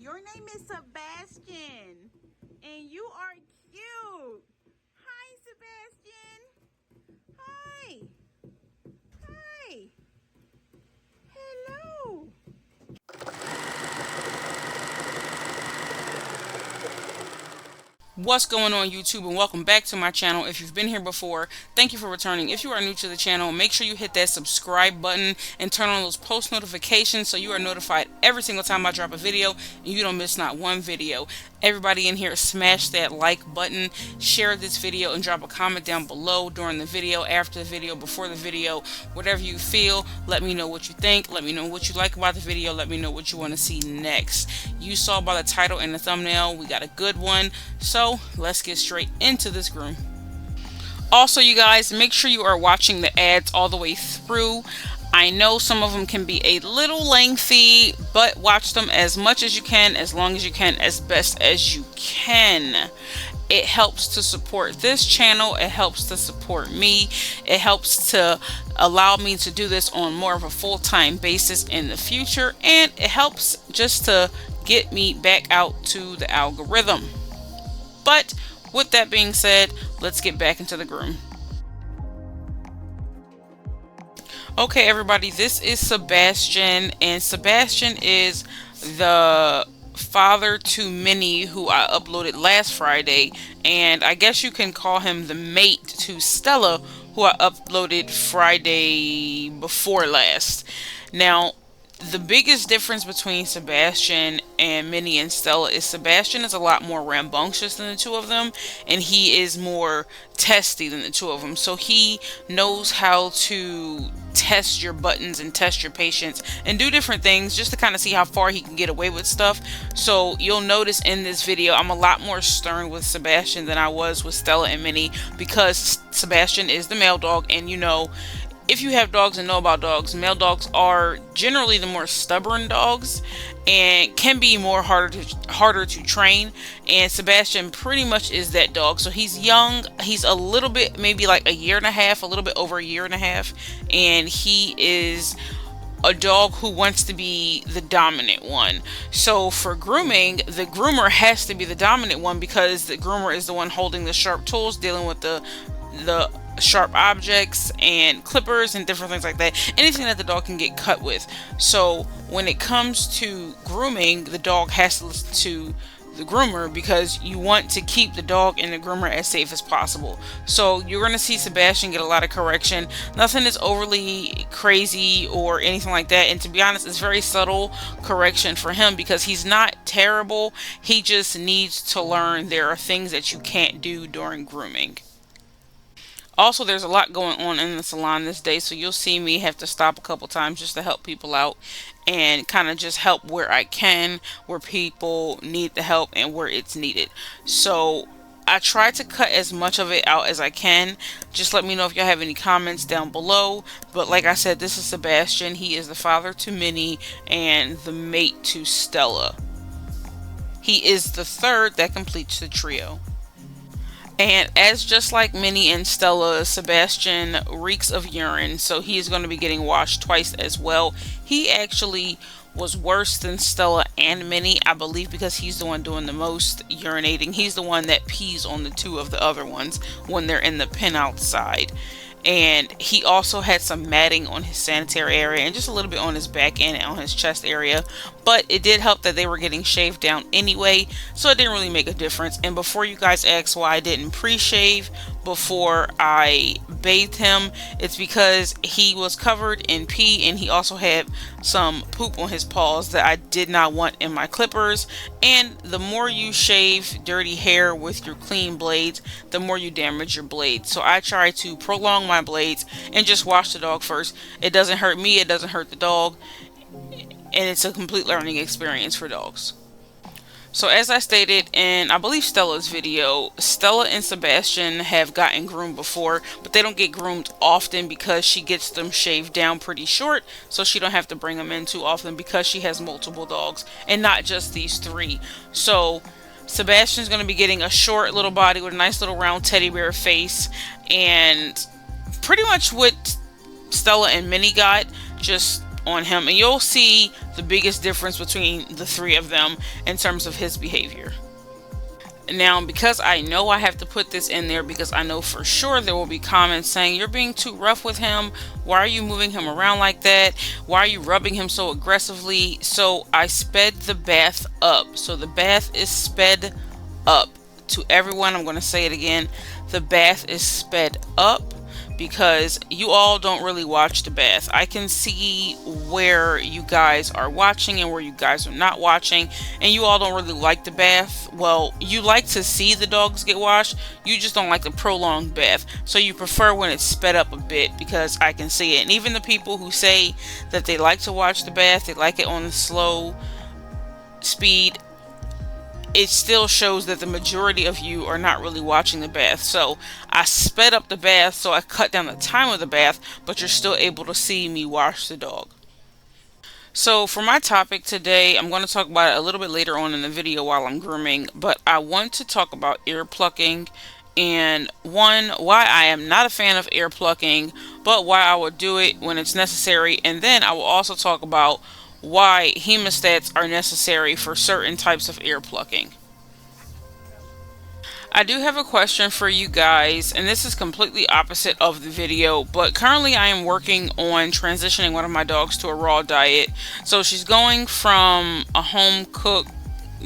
Your name is Sebastian, and you are cute. Hi, Sebastian. Hi. Hi. Hello. What's going on, YouTube, and welcome back to my channel. If you've been here before, thank you for returning. If you are new to the channel, make sure you hit that subscribe button and turn on those post notifications so you are notified every single time I drop a video and you don't miss not one video. Everybody in here, smash that like button, share this video, and drop a comment down below during the video, after the video, before the video, whatever you feel. Let me know what you think. Let me know what you like about the video. Let me know what you want to see next. You saw by the title and the thumbnail, we got a good one. So let's get straight into this groom. Also, you guys, make sure you are watching the ads all the way through. I know some of them can be a little lengthy, but watch them as much as you can, as long as you can, as best as you can. It helps to support this channel. It helps to support me. It helps to allow me to do this on more of a full-time basis in the future. And it helps just to get me back out to the algorithm. But with that being said, let's get back into the groom. Okay, everybody, this is Sebastian, and Sebastian is the father to Minnie, who I uploaded last Friday, and I guess you can call him the mate to Stella, who I uploaded Friday before last. Now, the biggest difference between Sebastian and Minnie and Stella is Sebastian is a lot more rambunctious than the two of them, and he is more testy than the two of them. So he knows how to test your buttons and test your patience and do different things just to kind of see how far he can get away with stuff. So you'll notice in this video I'm a lot more stern with Sebastian than I was with Stella and Minnie, because Sebastian is the male dog, and you know, if you have dogs and know about dogs, male dogs are generally the more stubborn dogs and can be more harder to train. And Sebastian pretty much is that dog. So he's young. He's a little bit, maybe like a year and a half, a little bit over a year and a half. And he is a dog who wants to be the dominant one. So for grooming, the groomer has to be the dominant one, because the groomer is the one holding the sharp tools, dealing with the sharp objects and clippers and different things like that, anything that the dog can get cut with. So when it comes to grooming, the dog has to listen to the groomer, because you want to keep the dog and the groomer as safe as possible. So you're going to see Sebastian get a lot of correction. Nothing is overly crazy or anything like that, and to be honest, it's very subtle correction for him, because he's not terrible. He just needs to learn there are things that you can't do during grooming. Also, there's a lot going on in the salon this day, so you'll see me have to stop a couple times just to help people out and kind of just help where I can, where people need the help and where it's needed. So I try to cut as much of it out as I can. Just let me know if y'all have any comments down below. But like I said, this is Sebastian. He is the father to Minnie and the mate to Stella. He is the third that completes the trio. And as just like Minnie and Stella, Sebastian reeks of urine, so he is going to be getting washed twice as well. He actually was worse than Stella and Minnie, I believe, because he's the one doing the most urinating. He's the one that pees on the two of the other ones when they're in the pen outside. And he also had some matting on his sanitary area and just a little bit on his back end and on his chest area. But it did help that they were getting shaved down anyway, so it didn't really make a difference. And before you guys ask why I didn't pre-shave before I bathed him, it's because he was covered in pee and he also had some poop on his paws that I did not want in my clippers. And the more you shave dirty hair with your clean blades, the more you damage your blades. So I try to prolong my blades and just wash the dog first. It doesn't hurt me, it doesn't hurt the dog, and it's a complete learning experience for dogs. So as I stated in, I believe, Stella's video, Stella and Sebastian have gotten groomed before, but they don't get groomed often because she gets them shaved down pretty short, so she don't have to bring them in too often because she has multiple dogs and not just these three. So Sebastian's going to be getting a short little body with a nice little round teddy bear face, and pretty much what Stella and Minnie got, just on him, and you'll see the biggest difference between the three of them in terms of his behavior. Now, because I know I have to put this in there, because I know for sure there will be comments saying, you're being too rough with him. Why are you moving him around like that? Why are you rubbing him so aggressively? So I sped the bath up. So the bath is sped up. To everyone, I'm going to say it again. The bath is sped up, because you all don't really watch the bath. I can see where you guys are watching and where you guys are not watching, and you all don't really like the bath. Well, you like to see the dogs get washed, you just don't like the prolonged bath. So you prefer when it's sped up a bit, because I can see it. And even the people who say that they like to watch the bath, they like it on the slow speed, it still shows that the majority of you are not really watching the bath. So I sped up the bath, so I cut down the time of the bath, but you're still able to see me wash the dog. So for my topic today, I'm going to talk about it a little bit later on in the video while I'm grooming, but I want to talk about ear plucking, and one, why I am not a fan of ear plucking, but why I will do it when it's necessary. And then I will also talk about why hemostats are necessary for certain types of ear plucking. I do have a question for you guys, and this is completely opposite of the video, but currently I am working on transitioning one of my dogs to a raw diet. So she's going from a home cooked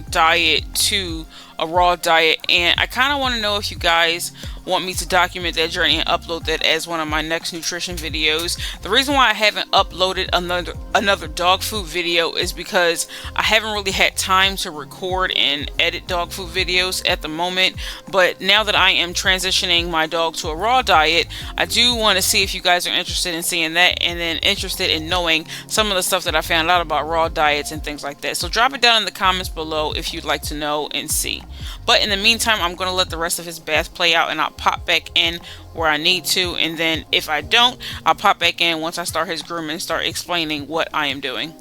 diet to a raw diet, and I kind of want to know if you guys want me to document that journey and upload that as one of my next nutrition videos. The reason why I haven't uploaded another dog food video is because I haven't really had time to record and edit dog food videos at the moment. But now that I am transitioning my dog to a raw diet, I do want to see if you guys are interested in seeing that, and then interested in knowing some of the stuff that I found out about raw diets and things like that. So drop it down in the comments below if you'd like to know and see. But in the meantime, I'm going to let the rest of his bath play out, and I'll pop back in where I need to, and then if I don't, I'll pop back in once I start his grooming and start explaining what I am doing.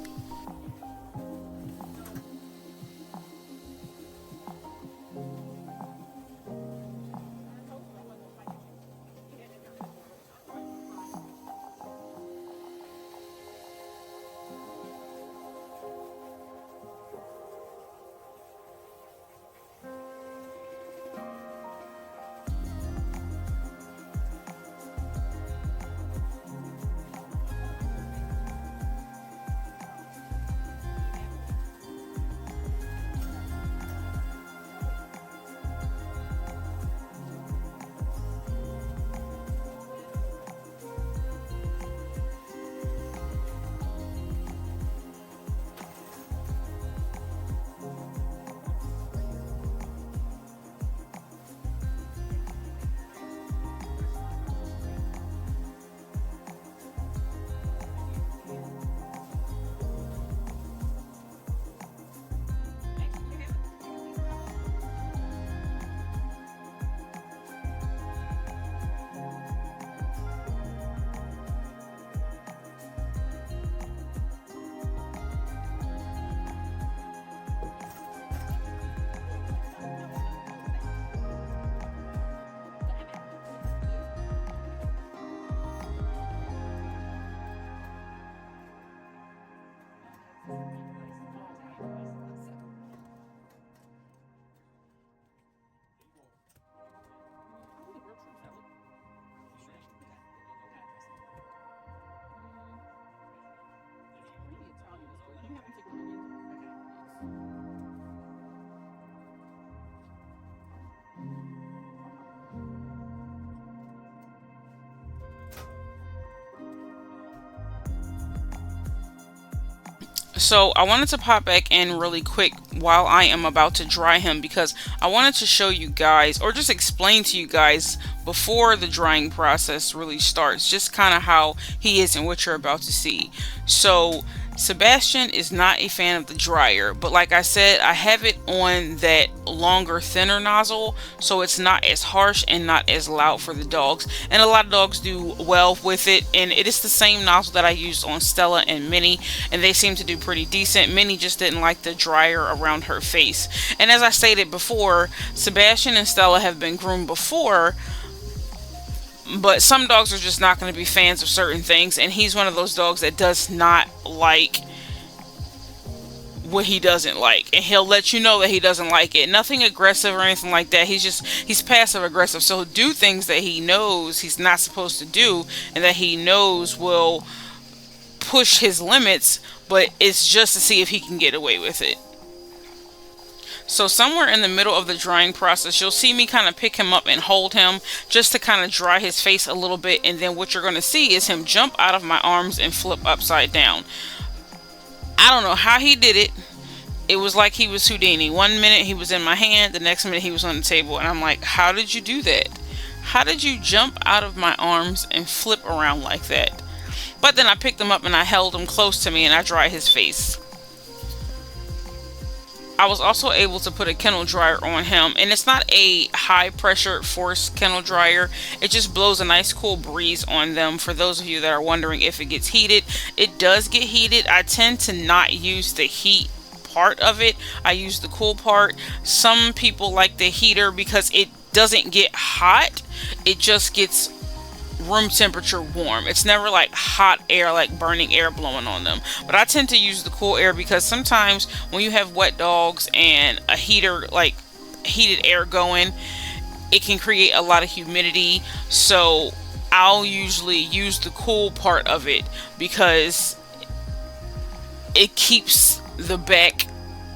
So I wanted to pop back in really quick while I am about to dry him, because I wanted to show you guys, or just explain to you guys before the drying process really starts, just kind of how he is and what you're about to see. So Sebastian is not a fan of the dryer, but like I said, I have it on that longer, thinner nozzle, so it's not as harsh and not as loud for the dogs, and a lot of dogs do well with it. And it is the same nozzle that I used on Stella and Minnie, and they seem to do pretty decent. Minnie just didn't like the dryer around her face. And as I stated before, Sebastian and Stella have been groomed before, But some dogs are just not going to be fans of certain things, and he's one of those dogs that does not like what he doesn't like, and he'll let you know that he doesn't like it. Nothing aggressive or anything like that. He's passive aggressive, so he'll do things that he knows he's not supposed to do, and that he knows will push his limits, but it's just to see if he can get away with it. So somewhere in the middle of the drying process, you'll see me kind of pick him up and hold him just to kind of dry his face a little bit, and then what you're going to see is him jump out of my arms and flip upside down. I don't know how he did it. It was like he was Houdini. One minute he was in my hand, the next minute he was on the table, and I'm like, how did you do that? How did you jump out of my arms and flip around like that? But then I picked him up and I held him close to me and I dried his face. I was also able to put a kennel dryer on him, and it's not a high pressure force kennel dryer. It just blows a nice cool breeze on them. For those of you that are wondering if it gets heated, it does get heated. I tend to not use the heat part of it. I use the cool part. Some people like the heater because it doesn't get hot. It just gets room temperature warm. It's never like hot air, like burning air blowing on them. But I tend to use the cool air because sometimes when you have wet dogs and a heater, like heated air going, it can create a lot of humidity. So I'll usually use the cool part of it because it keeps the back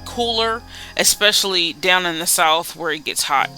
cooler, especially down in the south where it gets hot.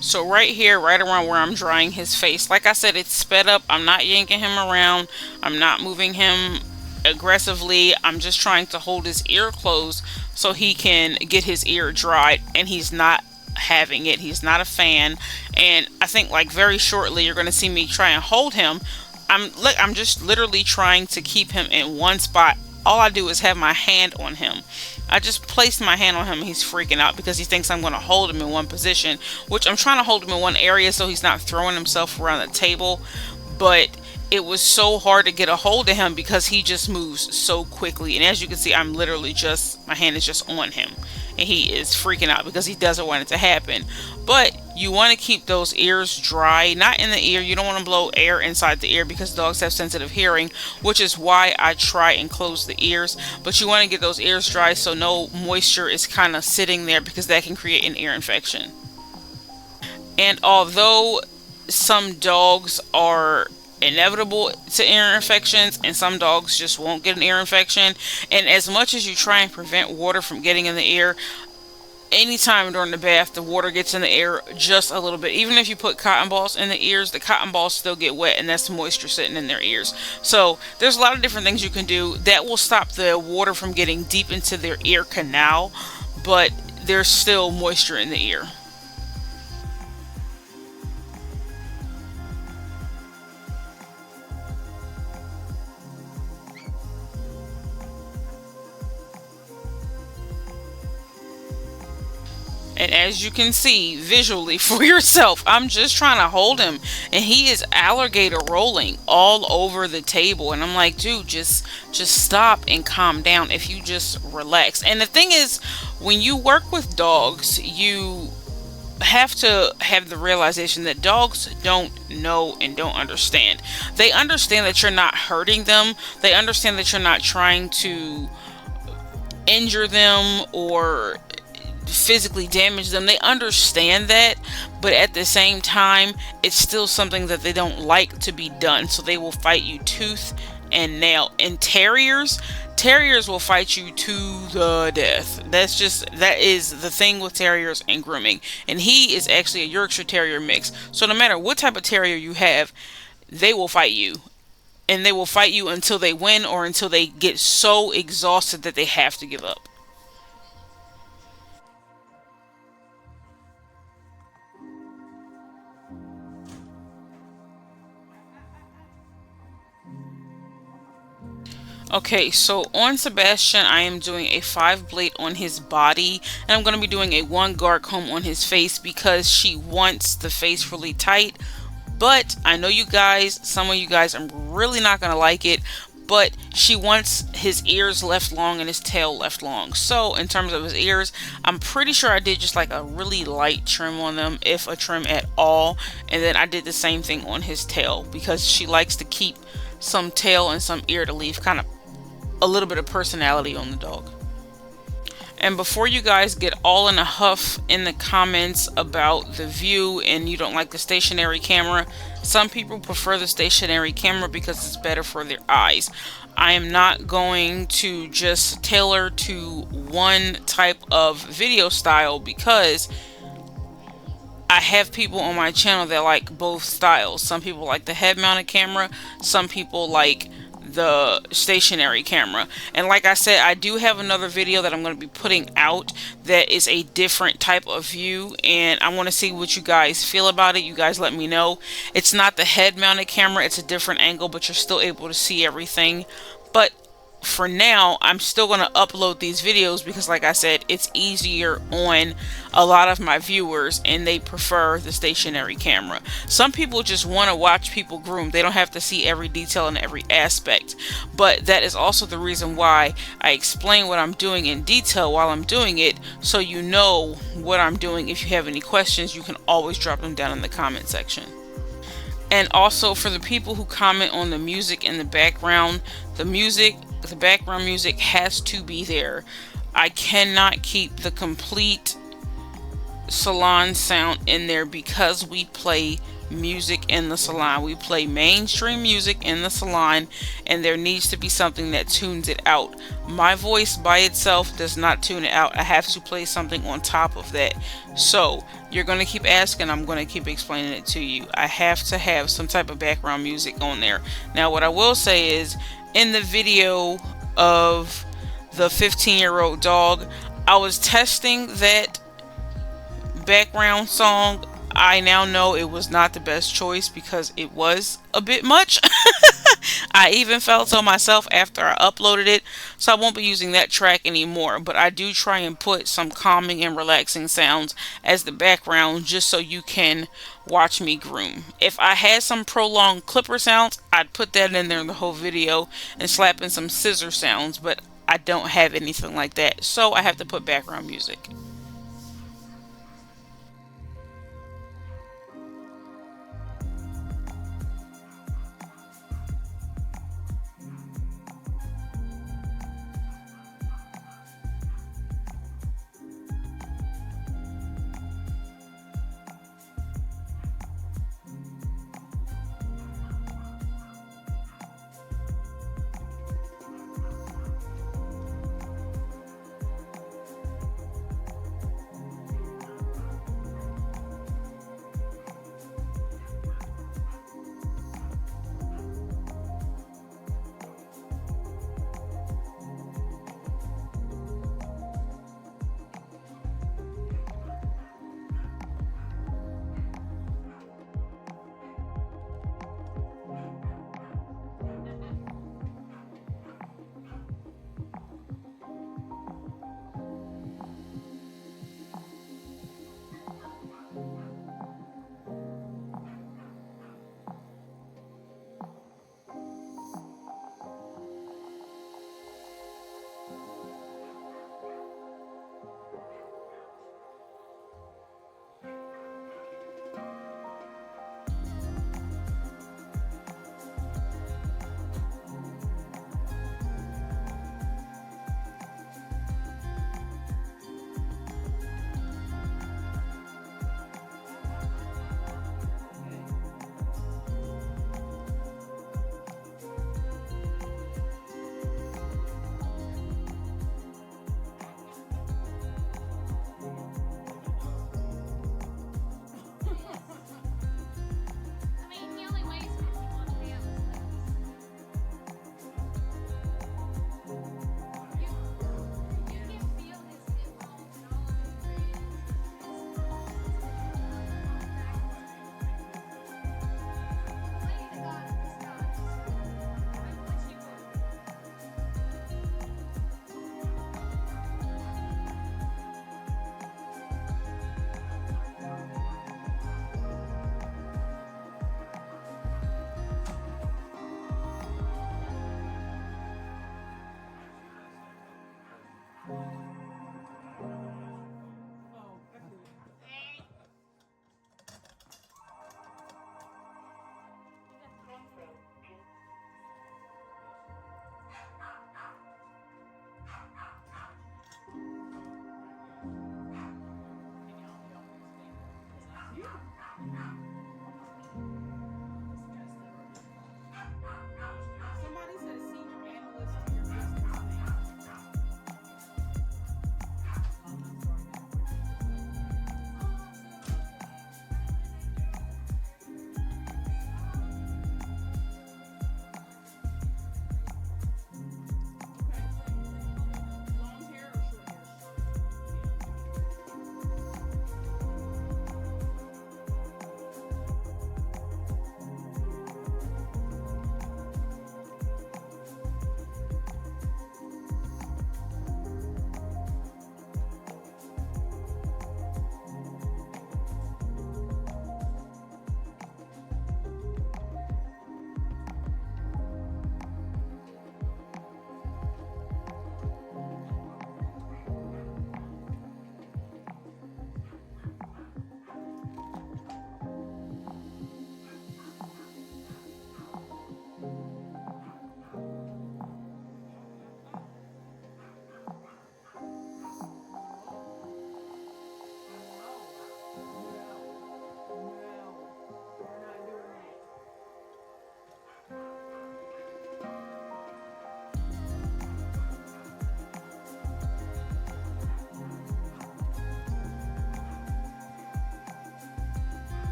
So right here, right around where I'm drying his face, like I said, it's sped up. I'm not yanking him around. I'm not moving him aggressively. I'm just trying to hold his ear closed so he can get his ear dried, and he's not having it. He's not a fan. And I think like very shortly you're going to see me try and hold him. I'm just literally trying to keep him in one spot. All I do is have my hand on him. I just placed my hand on him and he's freaking out because he thinks I'm going to hold him in one position, which I'm trying to hold him in one area so he's not throwing himself around the table. But it was so hard to get a hold of him because he just moves so quickly. And as you can see, I'm literally just, my hand is just on him. And he is freaking out because he doesn't want it to happen. But you want to keep those ears dry, not in the ear. You don't want to blow air inside the ear because dogs have sensitive hearing, which is why I try and close the ears. But you want to get those ears dry so no moisture is kind of sitting there because that can create an ear infection. And although some dogs are inevitable to ear infections and some dogs just won't get an ear infection, and as much as you try and prevent water from getting in the ear, anytime during the bath the water gets in the air just a little bit. Even if you put cotton balls in the ears, the cotton balls still get wet, and that's moisture sitting in their ears. So there's a lot of different things you can do that will stop the water from getting deep into their ear canal, but there's still moisture in the ear. And as you can see visually for yourself, I'm just trying to hold him and he is alligator rolling all over the table. And I'm like, dude, just stop and calm down if you just relax. And the thing is, when you work with dogs, you have to have the realization that dogs don't know and don't understand. They understand that you're not hurting them. They understand that you're not trying to injure them or physically damage them. They understand that, but at the same time it's still something that they don't like to be done, so they will fight you tooth and nail. And terriers will fight you to the death. That is the thing with terriers and grooming. And he is actually a Yorkshire Terrier mix, so no matter what type of terrier you have, they will fight you, and they will fight you until they win or until they get so exhausted that they have to give up. Okay, so on Sebastian, I am doing a 5 blade on his body, and I'm going to be doing a 1 guard comb on his face because she wants the face really tight. But I know you guys, some of you guys are really not going to like it, but she wants his ears left long and his tail left long. So in terms of his ears, I'm pretty sure I did just like a really light trim on them, if a trim at all. And then I did the same thing on his tail because she likes to keep some tail and some ear to leave kind of a little bit of personality on the dog. And before you guys get all in a huff in the comments about the view and you don't like the stationary camera, some people prefer the stationary camera because it's better for their eyes. I am not going to just tailor to one type of video style because I have people on my channel that like both styles. Some people like the head mounted camera, some people like the stationary camera. And like I said, I do have another video that I'm going to be putting out that is a different type of view, and I want to see what you guys feel about it. You guys let me know. It's not the head mounted camera, it's a different angle, but you're still able to see everything. But for now, I'm still going to upload these videos because like I said, it's easier on a lot of my viewers and they prefer the stationary camera. Some people just want to watch people groom. They don't have to see every detail and every aspect. But that is also the reason why I explain what I'm doing in detail while I'm doing it, so you know what I'm doing. If you have any questions, you can always drop them down in the comment section. And also for the people who comment on the music in the background, the background music has to be there. I cannot keep the complete salon sound in there because we play music in the salon. We play mainstream music in the salon, and there needs to be something that tunes it out. My voice by itself does not tune it out. I have to play something on top of that. So you're going to keep asking, I'm going to keep explaining it to you. I have to have some type of background music on there. Now what I will say is, in the video of the 15-year-old dog, I was testing that background song. I now know it was not the best choice because it was a bit much. I even felt so myself after I uploaded it, so I won't be using that track anymore. But I do try and put some calming and relaxing sounds as the background just so you can watch me groom. If I had some prolonged clipper sounds, I'd put that in there in the whole video and slap in some scissor sounds, but I don't have anything like that, so I have to put background music.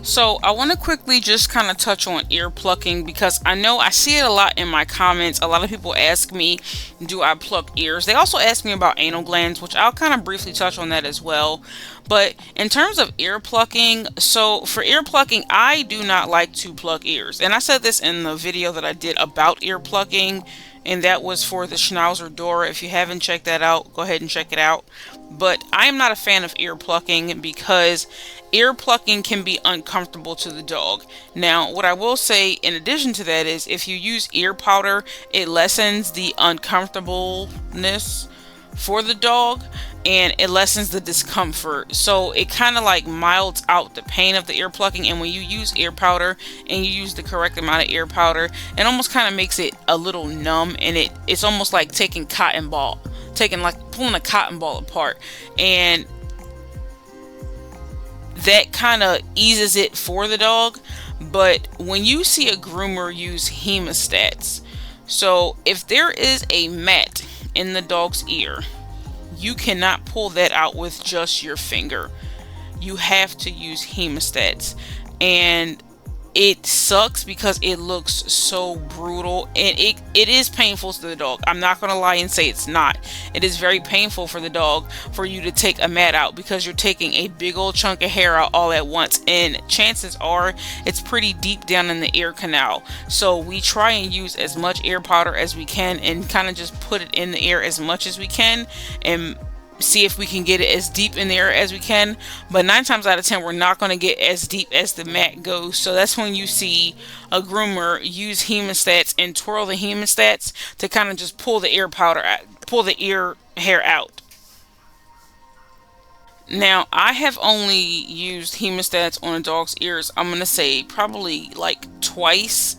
So I want to quickly just kind of touch on ear plucking because I know I see it a lot in my comments. A lot of people ask me, do I pluck ears? They also ask me about anal glands, which I'll kind of briefly touch on that as well. But in terms of ear plucking, so for ear plucking, I do not like to pluck ears. And I said this in the video that I did about ear plucking, and that was for the Schnauzer Dora. If you haven't checked that out, go ahead and check it out. But I am not a fan of ear plucking because ear plucking can be uncomfortable to the dog. Now, what I will say in addition to that is if you use ear powder, it lessens the uncomfortableness for the dog and it lessens the discomfort. So it kind of like milds out the pain of the ear plucking. And when you use ear powder and you use the correct amount of ear powder, it almost kind of makes it a little numb, and it's almost like taking pulling a cotton ball apart, and that kind of eases it for the dog. But when you see a groomer use hemostats, so if there is a mat in the dog's ear, you cannot pull that out with just your finger. You have to use hemostats. And it sucks because it looks so brutal, and it is painful to the dog. I'm not gonna lie and say it's not. It is very painful for the dog for you to take a mat out because you're taking a big old chunk of hair out all at once, and chances are it's pretty deep down in the ear canal. So we try and use as much ear powder as we can and kind of just put it in the ear as much as we can and see if we can get it as deep in there as we can. But 9 times out of 10 we're not going to get as deep as the mat goes. So that's when you see a groomer use hemostats and twirl the hemostats to kind of just pull the ear powder out, pull the ear hair out. Now, I have only used hemostats on a dog's ears, I'm going to say probably like twice,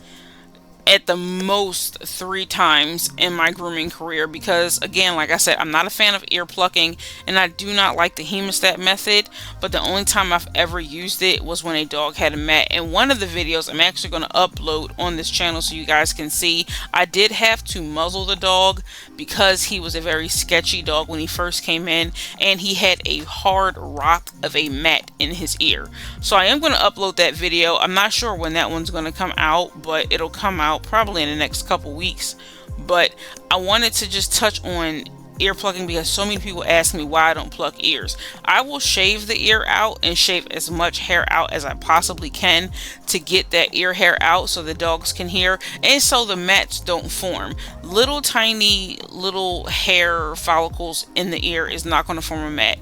at the most 3 times in my grooming career, because again, like I said, I'm not a fan of ear plucking and I do not like the hemostat method. But the only time I've ever used it was when a dog had a mat. And one of the videos I'm actually going to upload on this channel so you guys can see, I did have to muzzle the dog because he was a very sketchy dog when he first came in, and he had a hard rock of a mat in his ear. So I am going to upload that video. I'm not sure when that one's going to come out, but it'll come out probably in the next couple weeks. But I wanted to just touch on ear plucking because so many people ask me why I don't pluck ears. I will shave the ear out and shave as much hair out as I possibly can to get that ear hair out so the dogs can hear and so the mats don't form. Little tiny little hair follicles in the ear is not going to form a mat.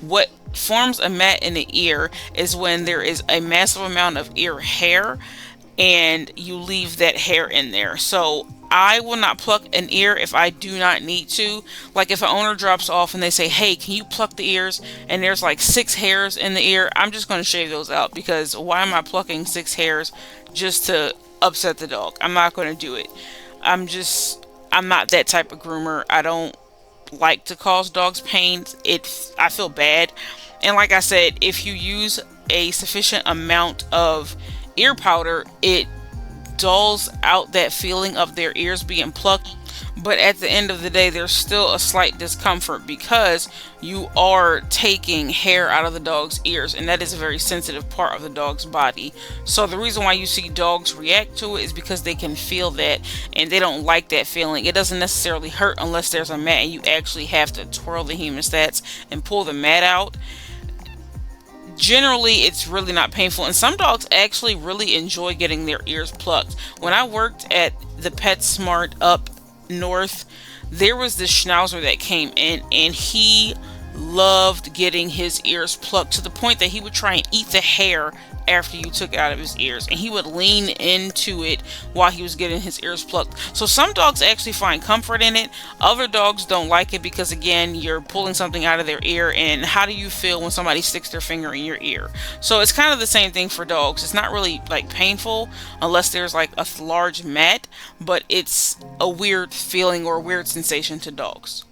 What forms a mat in the ear is when there is a massive amount of ear hair and you leave that hair in there. So I will not pluck an ear if I do not need to. Like if an owner drops off and they say, hey, can you pluck the ears? And there's like 6 hairs in the ear, I'm just going to shave those out because why am I plucking 6 hairs just to upset the dog? I'm not going to do it. I'm not that type of groomer. I don't like to cause dogs pain. I feel bad. And like I said, if you use a sufficient amount of ear powder, it dulls out that feeling of their ears being plucked. But at the end of the day, there's still a slight discomfort because you are taking hair out of the dog's ears, and that is a very sensitive part of the dog's body. So the reason why you see dogs react to it is because they can feel that and they don't like that feeling. It doesn't necessarily hurt unless there's a mat and you actually have to twirl the hemostats and pull the mat out. Generally, it's really not painful, and some dogs actually really enjoy getting their ears plucked. When I worked at the PetSmart up north, there was this Schnauzer that came in and he loved getting his ears plucked to the point that he would try and eat the hair after you took it out of his ears, and he would lean into it while he was getting his ears plucked. So some dogs actually find comfort in it. Other dogs don't like it because again, you're pulling something out of their ear, and how do you feel when somebody sticks their finger in your ear? So it's kind of the same thing for dogs. It's not really like painful unless there's like a large mat, but it's a weird feeling or a weird sensation to dogs.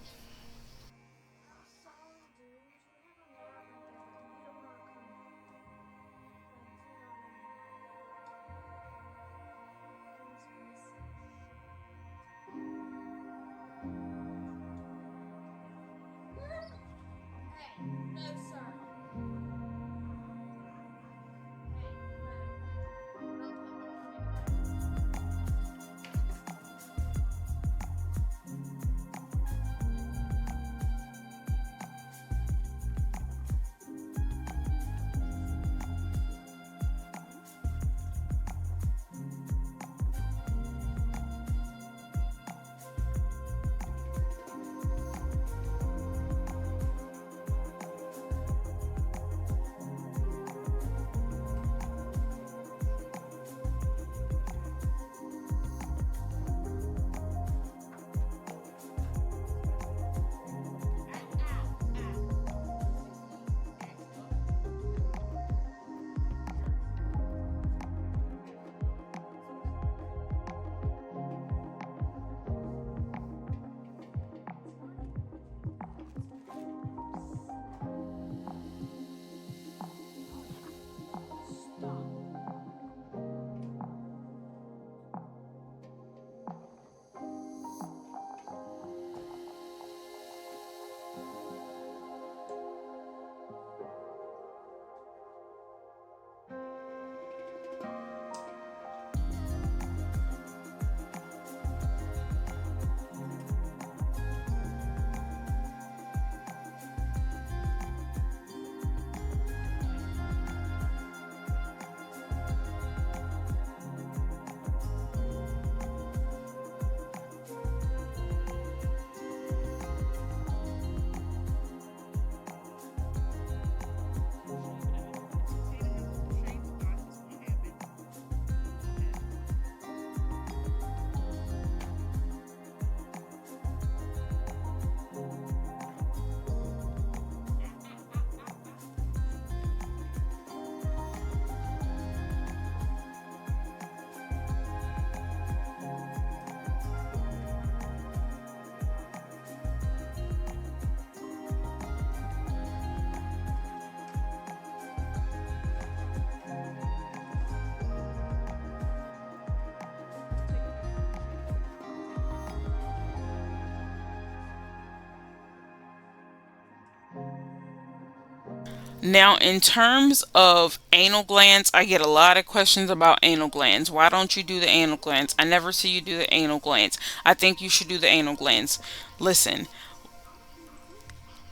Now, in terms of anal glands, I get a lot of questions about anal glands. Why don't you do the anal glands? I never see you do the anal glands. I think you should do the anal glands. Listen,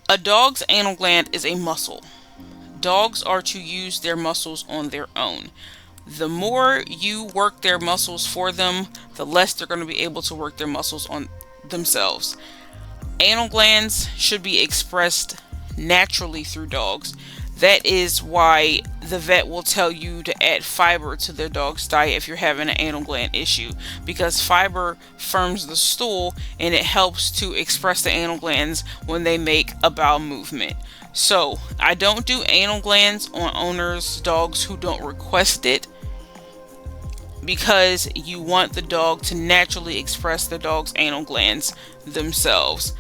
a dog's anal gland is a muscle. Dogs are to use their muscles on their own. The more you work their muscles for them, the less they're going to be able to work their muscles on themselves. Anal glands should be expressed naturally through dogs. That is why the vet will tell you to add fiber to their dog's diet if you're having an anal gland issue, because fiber firms the stool and it helps to express the anal glands when they make a bowel movement. So I don't do anal glands on owners' dogs who don't request it, because you want the dog to naturally express the dog's anal glands themselves.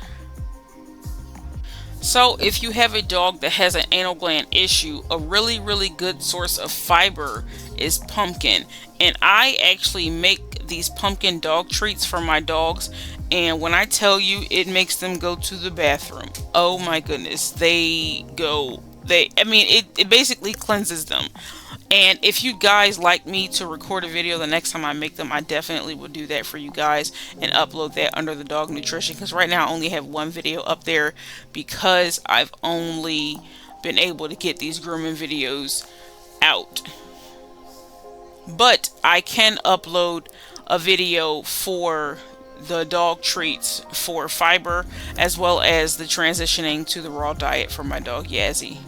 So if you have a dog that has an anal gland issue, a really, really good source of fiber is pumpkin. And I actually make these pumpkin dog treats for my dogs. And when I tell you, it makes them go to the bathroom. Oh my goodness. It basically cleanses them. And if you guys like me to record a video the next time I make them, I definitely will do that for you guys and upload that under the dog nutrition. Because right now I only have one video up there because I've only been able to get these grooming videos out. But I can upload a video for the dog treats for fiber, as well as the transitioning to the raw diet for my dog Yazzie.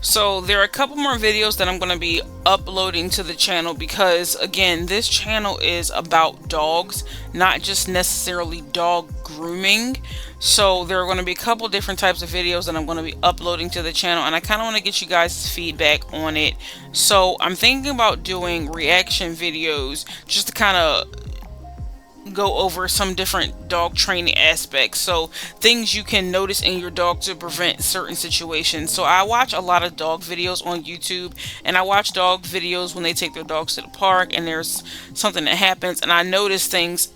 So there are a couple more videos that I'm going to be uploading to the channel, because again, this channel is about dogs, not just necessarily dog grooming. So there are going to be a couple different types of videos that I'm going to be uploading to the channel, and I kind of want to get you guys' feedback on it. So I'm thinking about doing reaction videos just to kind of go over some different dog training aspects, so things you can notice in your dog to prevent certain situations. So I watch a lot of dog videos on YouTube, and I watch dog videos when they take their dogs to the park and there's something that happens, and I notice things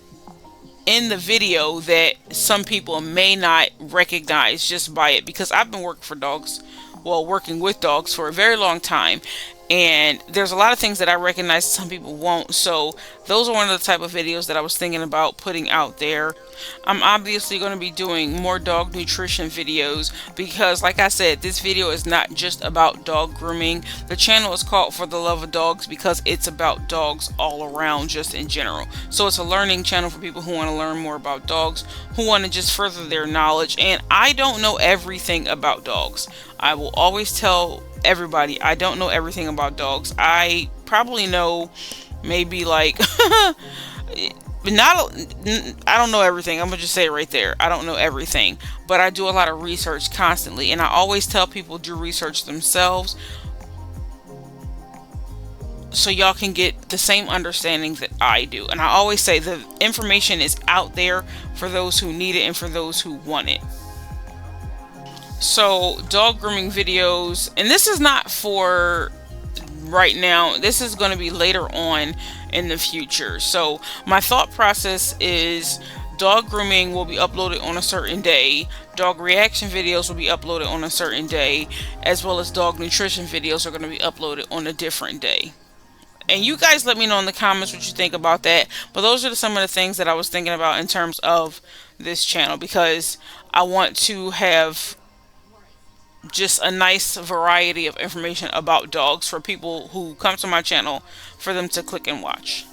in the video that some people may not recognize just by it, because I've been working with dogs for a very long time, and there's a lot of things that I recognize some people won't. So those are one of the type of videos that I was thinking about putting out there. I'm obviously going to be doing more dog nutrition videos, because like I said, this video is not just about dog grooming. The channel is called For the Love of Dogs because it's about dogs all around, just in general. So it's a learning channel for people who want to learn more about dogs, who want to just further their knowledge. And I don't know everything about dogs. I will always tell everybody I don't know everything about dogs. I probably know maybe like not I don't know everything. I'm gonna just say it right there. I don't know everything, but I do a lot of research constantly, and I always tell people do research themselves so y'all can get the same understanding that I do. And I always say the information is out there for those who need it and for those who want it. So dog grooming videos, and this is not for right now, this is going to be later on in the future. So my thought process is dog grooming will be uploaded on a certain day, dog reaction videos will be uploaded on a certain day, as well as dog nutrition videos are going to be uploaded on a different day. And you guys let me know in the comments what you think about that. But those are some of the things that I was thinking about in terms of this channel, because I want to have just a nice variety of information about dogs for people who come to my channel for them to click and watch.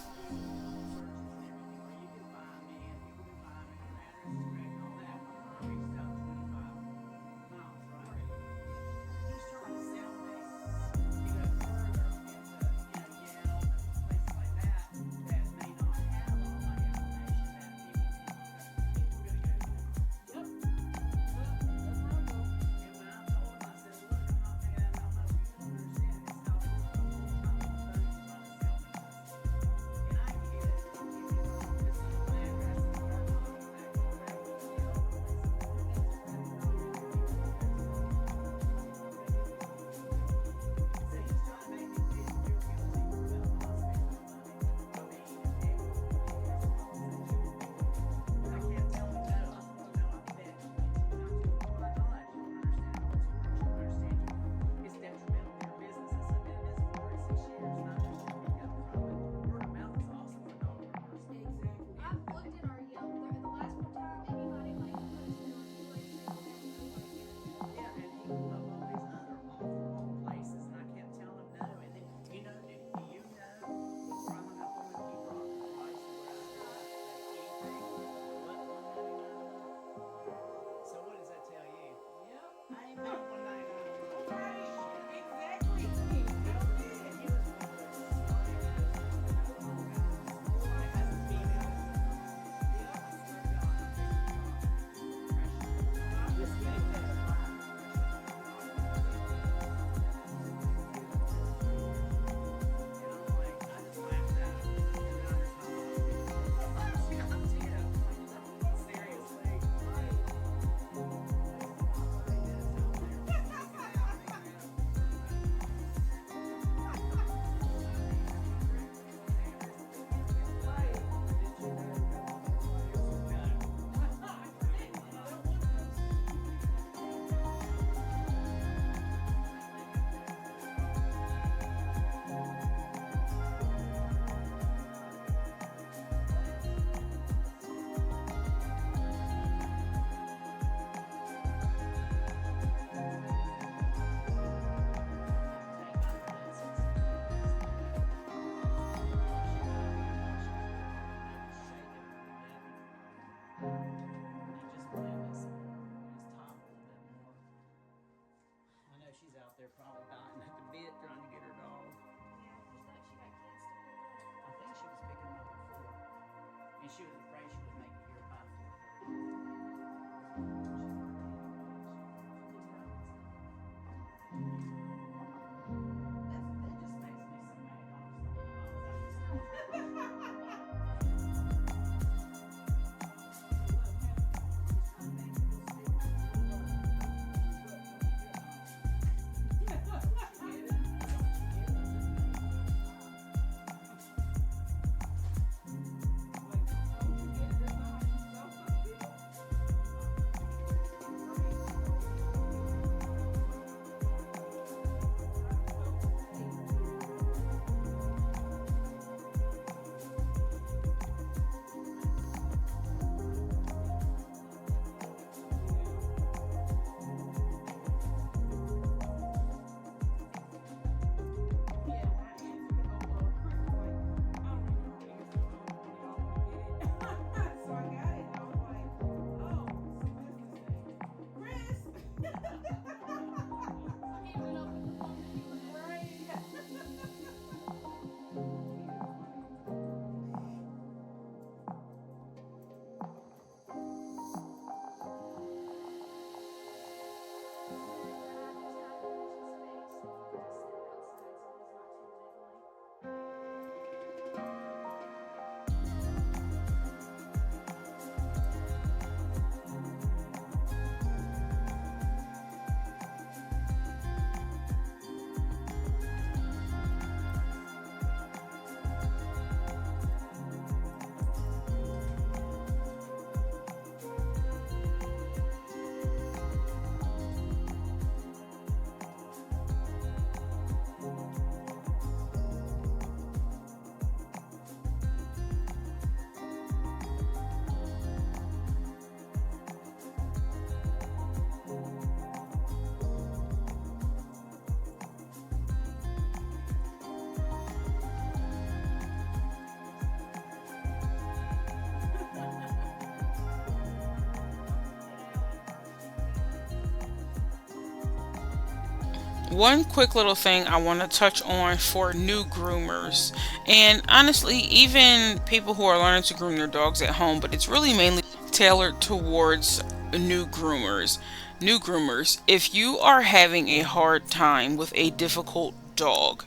One quick little thing I want to touch on for new groomers, and honestly, even people who are learning to groom their dogs at home, but it's really mainly tailored towards new groomers. New groomers, if you are having a hard time with a difficult dog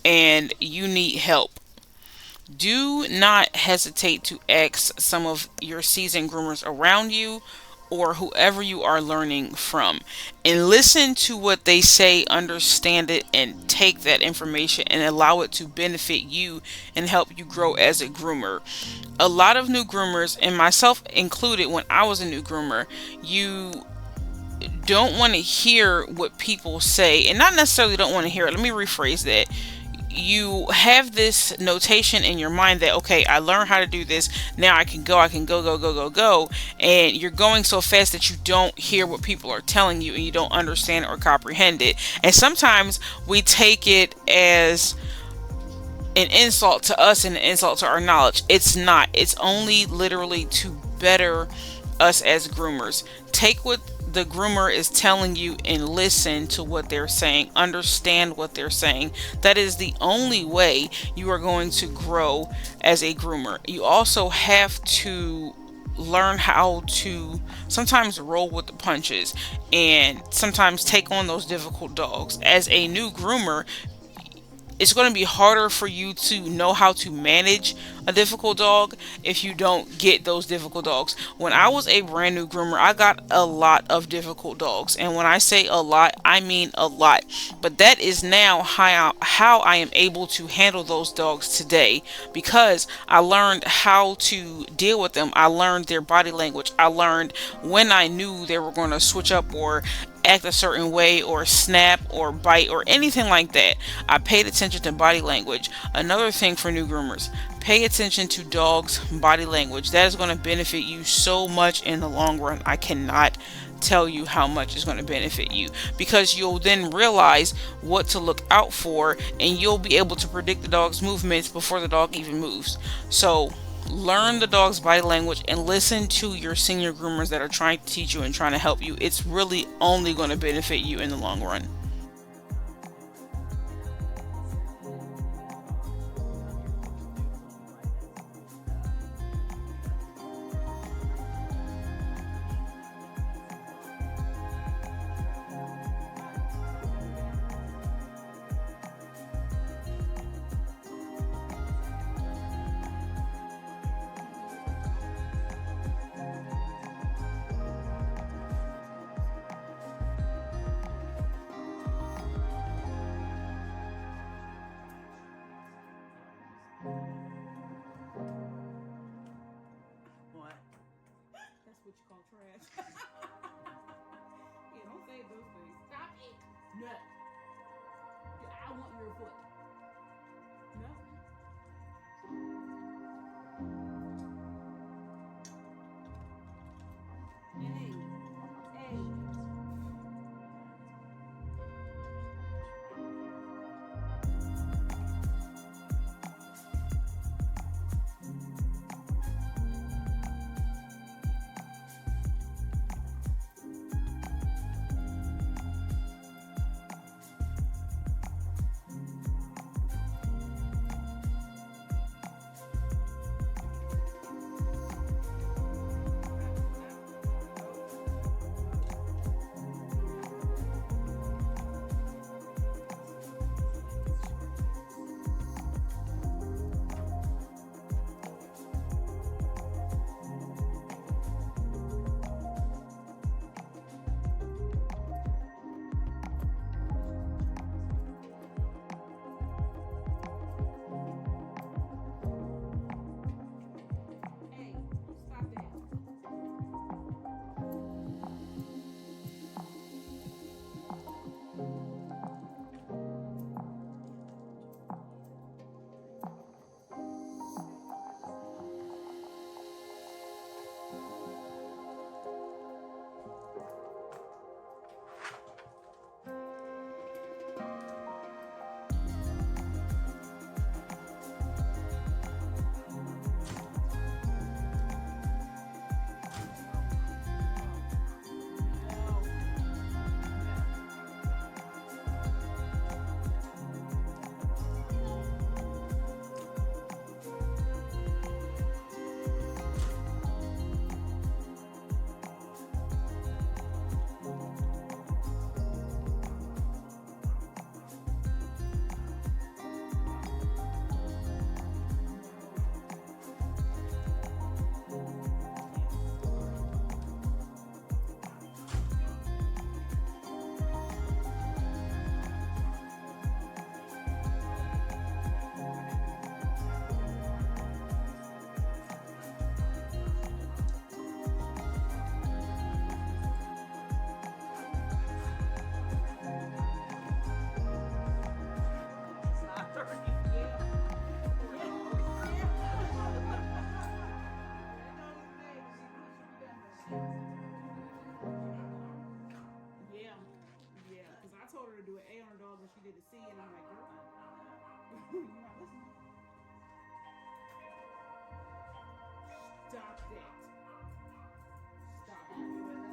and you need help, do not hesitate to ask some of your seasoned groomers around you or whoever you are learning from, and listen to what they say, understand it, and take that information and allow it to benefit you and help you grow as a groomer. A lot of new groomers, and myself included when I was a new groomer, you don't want to hear what people say, and not necessarily don't want to hear it. Let me rephrase that. You have this notation in your mind that, okay, I learned how to do this, now I can go, and you're going so fast that you don't hear what people are telling you and you don't understand or comprehend it. And sometimes we take it as an insult to us and an insult to our knowledge. It's not. It's only literally to better us as groomers. Take what the groomer is telling you and listen to what they're saying. Understand what they're saying. That is the only way you are going to grow as a groomer. You also have to learn how to sometimes roll with the punches and sometimes take on those difficult dogs. As a new groomer, it's going to be harder for you to know how to manage a difficult dog if you don't get those difficult dogs. When I was a brand new groomer, I got a lot of difficult dogs. And when I say a lot, I mean a lot. But that is now how I am able to handle those dogs today, because I learned how to deal with them. I learned their body language. I learned when I knew they were going to switch up or act a certain way or snap or bite or anything like that. I paid attention to body language. Another thing for new groomers, pay attention to dogs' body language. That is going to benefit you so much in the long run. I cannot tell you how much is going to benefit you, because you'll then realize what to look out for and you'll be able to predict the dog's movements before the dog even moves. So learn the dog's body language and listen to your senior groomers that are trying to teach you and trying to help you. It's really only going to benefit you in the long run. dog when she did the C, and I'm like, girl, you're not listening. Stop that. Stop it.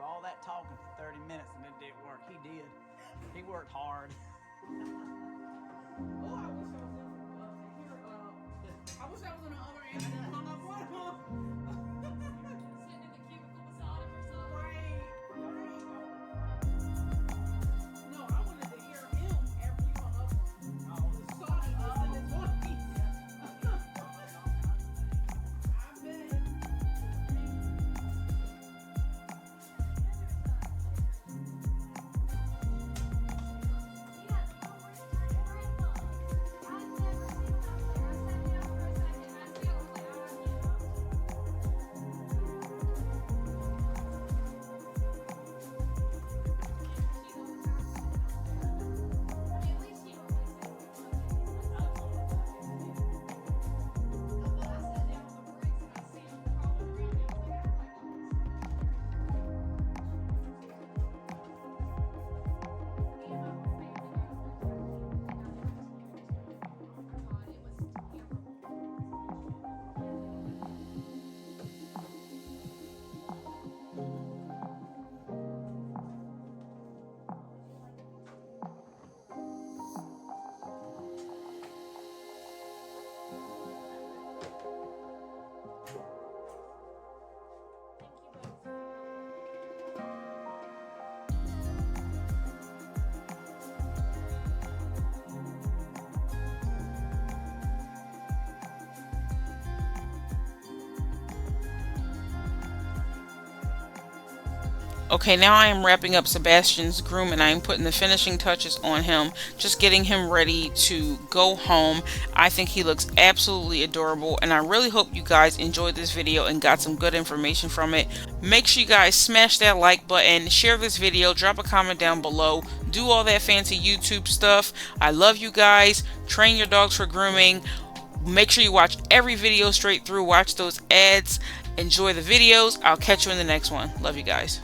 all that talking for 30 minutes and it didn't work. He did. He worked hard. Oh, I wish I was on the other end and hung up on him. Sitting in the cubicle beside him or something. Right. No, I wanted to hear him after you hung up on him. Oh, the saltiness in his voice. I bet. Okay, now I am wrapping up Sebastian's groom and I am putting the finishing touches on him, just getting him ready to go home. I think he looks absolutely adorable and I really hope you guys enjoyed this video and got some good information from it. Make sure you guys smash that like button, share this video, drop a comment down below, do all that fancy YouTube stuff. I love you guys. Train your dogs for grooming. Make sure you watch every video straight through, watch those ads, enjoy the videos. I'll catch you in the next one. Love you guys.